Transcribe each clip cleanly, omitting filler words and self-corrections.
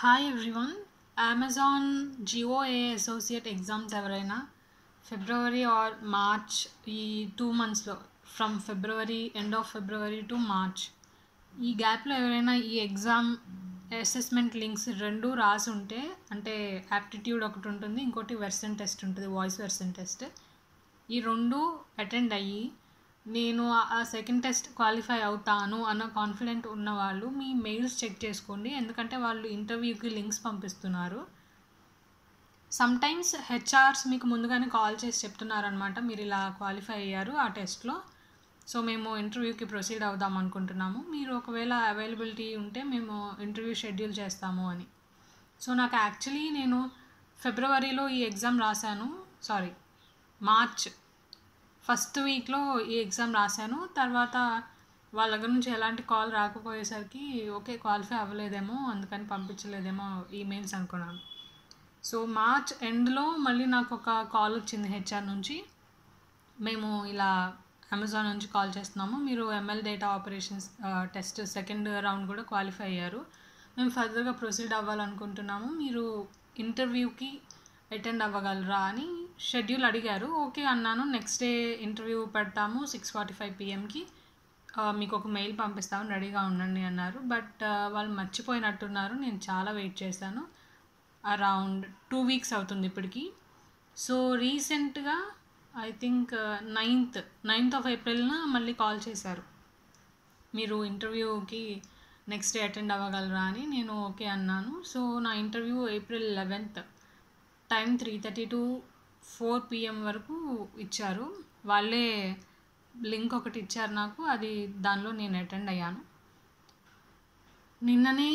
Hi everyone. Amazon GOA associate exams ఎవరైనా February or March ఈ 2 మంత్స్లో from February end of February to March ఈ గ్యాప్లో ఎవరైనా ఈ ఎగ్జామ్ అసెస్మెంట్ లింక్స్ రెండు రాసి ఉంటే, అంటే యాప్టిట్యూడ్ ఒకటి ఉంటుంది, ఇంకోటి వెర్సన్ టెస్ట్ ఉంటుంది, వాయిస్ వెర్సన్ టెస్ట్. ఈ రెండు అటెండ్ అయ్యి నేను ఆ సెకండ్ టెస్ట్ క్వాలిఫై అవుతాను అన్న కాన్ఫిడెంట్ ఉన్న వాళ్ళు మీ మెయిల్స్ చెక్ చేసుకోండి, ఎందుకంటే వాళ్ళు ఇంటర్వ్యూకి లింక్స్ పంపిస్తున్నారు. సమ్టైమ్స్ హెచ్ఆర్స్ మీకు ముందుగానే కాల్ చేసి చెప్తున్నారనమాట, మీరు ఇలా క్వాలిఫై అయ్యారు ఆ టెస్ట్లో, సో మేము ఇంటర్వ్యూకి ప్రొసీడ్ అవుదాం అనుకుంటున్నాము, మీరు ఒకవేళ అవైలబిలిటీ ఉంటే మేము ఇంటర్వ్యూ షెడ్యూల్ చేస్తాము అని. సో నాకు యాక్చువల్లీ నేను ఫిబ్రవరిలో ఈ ఎగ్జామ్ రాశాను, మార్చ్ ఫస్ట్ వీక్లో ఈ ఎగ్జామ్ రాశాను. తర్వాత వాళ్ళ దగ్గర నుంచి ఎలాంటి కాల్ రాకపోయేసరికి ఓకే క్వాలిఫై అవ్వలేదేమో, అందుకని పంపించలేదేమో ఈమెయిల్స్ అనుకున్నాను. సో మార్చ్ ఎండ్లో మళ్ళీ నాకు ఒక కాల్ వచ్చింది హెచ్ఆర్ నుంచి, మేము ఇలా అమెజాన్ నుంచి కాల్ చేస్తున్నాము, మీరు ML data operations test second round కూడా క్వాలిఫై అయ్యారు, మేము ఫర్దర్గా ప్రొసీడ్ అవ్వాలనుకుంటున్నాము, మీరు ఇంటర్వ్యూకి అటెండ్ అవ్వగలరా అని షెడ్యూల్ అడిగారు. ఓకే అన్నాను. నెక్స్ట్ డే ఇంటర్వ్యూ పెడతాము 6:45 PM మీకు ఒక మెయిల్ పంపిస్తాము, రెడీగా ఉండండి అన్నారు. బట్ వాళ్ళు మర్చిపోయినట్టున్నారు. నేను చాలా వెయిట్ చేశాను, అరౌండ్ 2 weeks అవుతుంది ఇప్పటికి. సో రీసెంట్గా I think 9th of April మళ్ళీ కాల్ చేశారు, మీరు ఇంటర్వ్యూకి నెక్స్ట్ డే అటెండ్ అవ్వగలరా అని. నేను ఓకే అన్నాను. సో నా interview April 11th time 3:30 to 4 PM వరకు ఇచ్చారు. వాళ్ళే లింక్ ఒకటి ఇచ్చారు నాకు, అది దానిలో నేను అటెండ్ అయ్యాను. నిన్ననే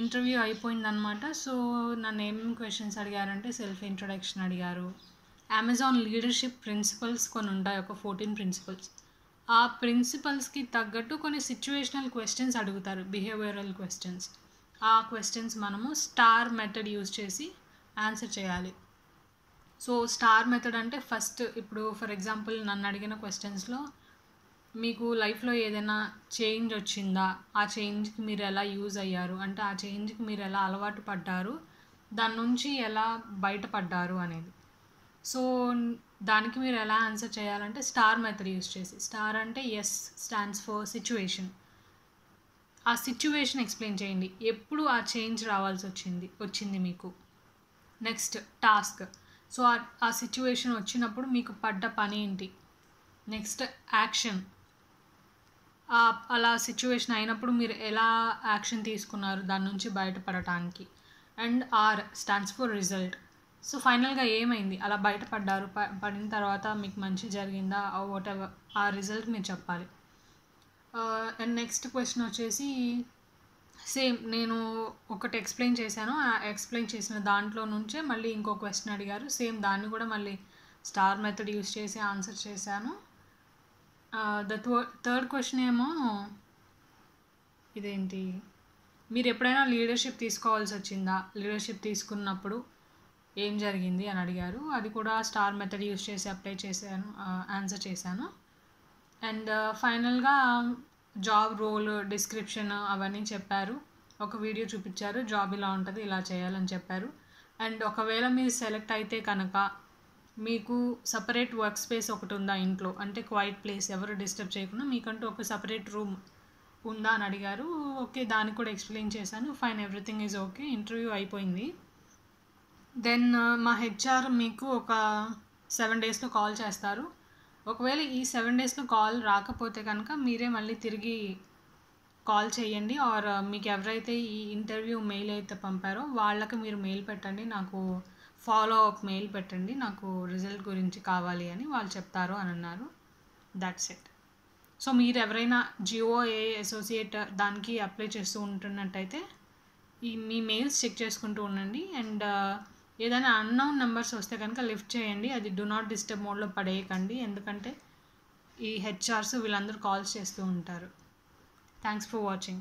ఇంటర్వ్యూ అయిపోయిందనమాట. సో నన్ను ఏమేమి క్వశ్చన్స్ అడిగారంటే, సెల్ఫ్ ఇంట్రొడక్షన్ అడిగారు, అమెజాన్ లీడర్షిప్ ప్రిన్సిపల్స్ కొన్ని ఉంటాయి, ఒక 14 principles. ఆ ప్రిన్సిపల్స్కి తగ్గట్టు కొన్ని సిచ్యువేషనల్ క్వశ్చన్స్ అడుగుతారు, బిహేవియరల్ క్వశ్చన్స్. ఆ క్వశ్చన్స్ మనము స్టార్ మెథడ్ యూజ్ చేసి ఆన్సర్ చేయాలి. సో స్టార్ మెథడ్ అంటే ఫస్ట్, ఇప్పుడు ఫర్ ఎగ్జాంపుల్ నన్ను అడిగిన క్వశ్చన్స్లో మీకు లైఫ్లో ఏదైనా చేంజ్ వచ్చిందా, ఆ చేంజ్కి మీరు ఎలా యూజ్ అయ్యారు, అంటే ఆ చేంజ్కి మీరు ఎలా అలవాటు పడ్డారు, దాని నుంచి ఎలా బయటపడ్డారు అనేది. సో దానికి మీరు ఎలా ఆన్సర్ చేయాలంటే స్టార్ మెథడ్ యూజ్ చేసి, స్టార్ అంటే ఎస్ స్టాండ్స్ ఫర్ సిచ్యువేషన్, ఆ సిచ్యువేషన్ ఎక్స్ప్లెయిన్ చేయండి, ఎప్పుడు ఆ చేంజ్ రావాల్సి వచ్చింది మీకు. నెక్స్ట్ టాస్క్, సో ఆ సిచ్యువేషన్ వచ్చినప్పుడు మీకు పడ్డ పని ఏంటి. నెక్స్ట్ యాక్షన్, అలా సిచ్యువేషన్ అయినప్పుడు మీరు ఎలా యాక్షన్ తీసుకున్నారు దాని నుంచి బయటపడటానికి. And are stands for result, so ఫైనల్గా ఏమైంది, అలా బయటపడ్డారు, పడిన తర్వాత మీకు మంచి జరిగిందా, వాట్ ఎవర్, ఆ రిజల్ట్ మీరు చెప్పాలి. అండ్ నెక్స్ట్ క్వశ్చన్ వచ్చేసి సేమ్ నేను ఒకటి ఎక్స్ప్లెయిన్ చేశాను, ఆ ఎక్స్ప్లెయిన్ చేసిన దాంట్లో నుంచే మళ్ళీ ఇంకో క్వశ్చన్ అడిగారు, సేమ్ దాన్ని కూడా మళ్ళీ స్టార్ మెథడ్ యూజ్ చేసి ఆన్సర్ చేశాను. థర్డ్ క్వశ్చన్ ఏమో ఇదేంటి, మీరు ఎప్పుడైనా లీడర్షిప్ తీసుకోవాల్సి వచ్చిందా, లీడర్షిప్ తీసుకున్నప్పుడు ఏం జరిగింది అని అడిగారు, అది కూడా స్టార్ మెథడ్ యూజ్ చేసి అప్లై చేశాను, ఆన్సర్ చేశాను. అండ్ ఫైనల్గా జాబ్ రోల్ డిస్క్రిప్షన్ అవన్నీ చెప్పారు, ఒక వీడియో చూపించారు, జాబ్ ఇలా ఉంటుంది ఇలా చేయాలని చెప్పారు. అండ్ ఒకవేళ మీరు సెలెక్ట్ అయితే కనుక మీకు సపరేట్ వర్క్ స్పేస్ ఒకటి ఉందా ఇంట్లో, అంటే క్వైట్ ప్లేస్, ఎవరు డిస్టర్బ్ చేయకుండా మీకంటూ ఒక సపరేట్ రూమ్ ఉందా అని అడిగారు. ఓకే దానికి కూడా ఎక్స్ప్లెయిన్ చేశాను. Fine, everything is okay, interview అయిపోయింది. దెన్ మా హెచ్ఆర్ మీకు ఒక 7 daysలో కాల్ చేస్తారు. ఒకవేళ ఈ 7 daysలో కాల్ రాకపోతే కనుక మీరే మళ్ళీ తిరిగి కాల్ చేయండి, ఆర్ మీకు ఎవరైతే ఈ ఇంటర్వ్యూ మెయిల్ అయితే పంపారో వాళ్ళకి మీరు మెయిల్ పెట్టండి, నాకు ఫాలో అప్ మెయిల్ పెట్టండి, నాకు రిజల్ట్ గురించి కావాలి అని వాళ్ళు చెప్తారు అని అన్నారు. That's it. సో మీరు ఎవరైనా జిఓఏ అసోసియేట్ దానికి అప్లై చేస్తూ ఉంటున్నట్టయితే మీ మెయిల్స్ చెక్ చేసుకుంటూ ఉండండి. అండ్ ఏదైనా అన్నోన్ నెంబర్స్ వస్తే కనుక లిఫ్ట్ చేయండి, అది డూ నాట్ డిస్టర్బ్ మోడ్లో పడేయకండి, ఎందుకంటే ఈ హెచ్ఆర్స్ వీళ్ళందరూ కాల్స్ చేస్తూ ఉంటారు. Thanks for watching.